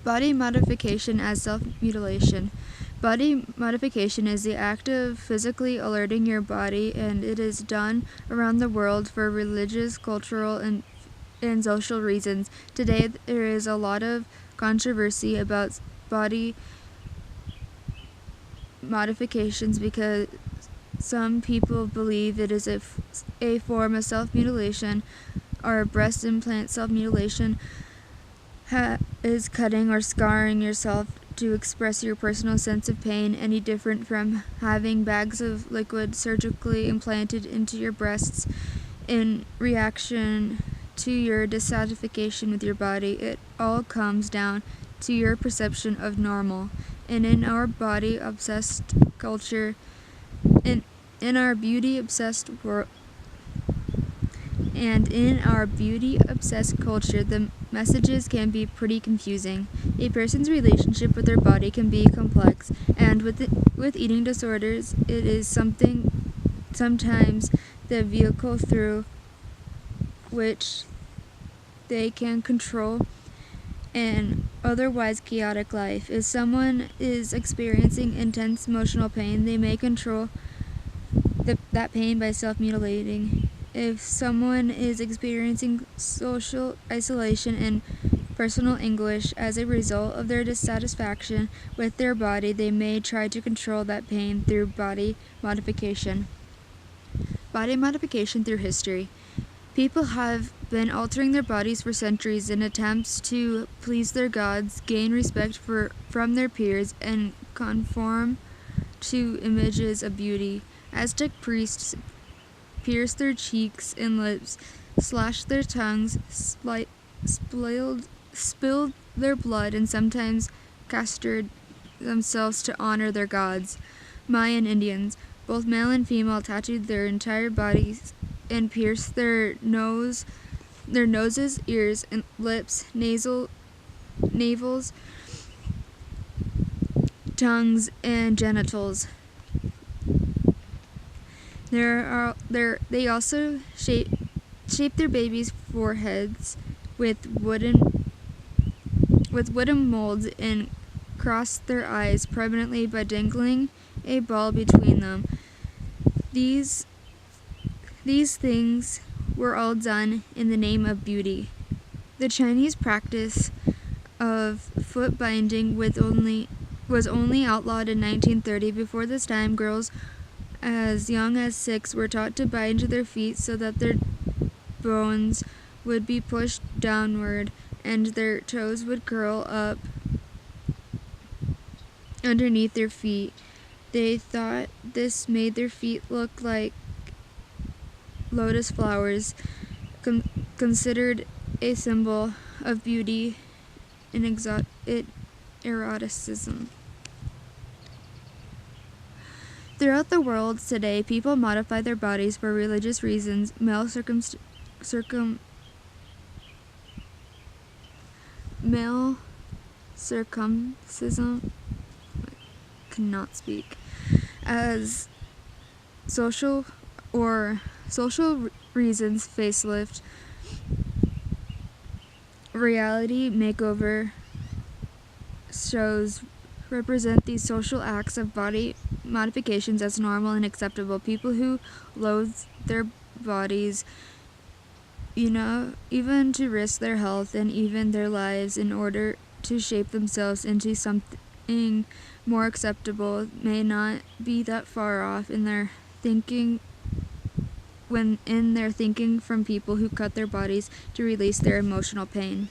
Body modification as self-mutilation. Body modification is the act of physically altering your body, and it is done around the world for religious, cultural, and social reasons. Today, there is a lot of controversy about body modifications because some people believe it is a form of self-mutilation, or breast implant self-mutilation is cutting or scarring yourself to express your personal sense of pain, any different from having bags of liquid surgically implanted into your breasts in reaction to your dissatisfaction with your body. It all comes down to your perception of normal. And in our body obsessed culture, in our beauty obsessed world, and in our beauty-obsessed culture, the messages can be pretty confusing. A person's relationship with their body can be complex, and with eating disorders, it is sometimes the vehicle through which they can control an otherwise chaotic life. If someone is experiencing intense emotional pain, they may control that pain by self-mutilating. If someone is experiencing social isolation and personal anguish as a result of their dissatisfaction with their body, they may try to control that pain through body modification. Body modification through history. People have been altering their bodies for centuries in attempts to please their gods, gain respect from their peers, and conform to images of beauty. Aztec priests pierced their cheeks and lips, slashed their tongues, spilled their blood, and sometimes castrated themselves to honor their gods. Mayan Indians, both male and female, tattooed their entire bodies and pierced their noses, ears, and lips, navels, tongues, and genitals. They also shape their babies' foreheads with wooden molds and cross their eyes permanently by dangling a ball between them. These things were all done in the name of beauty. The Chinese practice of foot binding was only outlawed in 1930. Before this time, girls as young as 6 were taught to bind their feet so that their bones would be pushed downward and their toes would curl up underneath their feet. They thought this made their feet look like lotus flowers, considered a symbol of beauty and eroticism. Throughout the world today, people modify their bodies for religious reasons. Male circumcision, cannot speak, as social reasons, facelift, reality makeover shows represent these social acts of body modifications as normal and acceptable. People who loathe their bodies, even to risk their health and even their lives in order to shape themselves into something more acceptable, may not be that far off in their thinking from people who cut their bodies to release their emotional pain.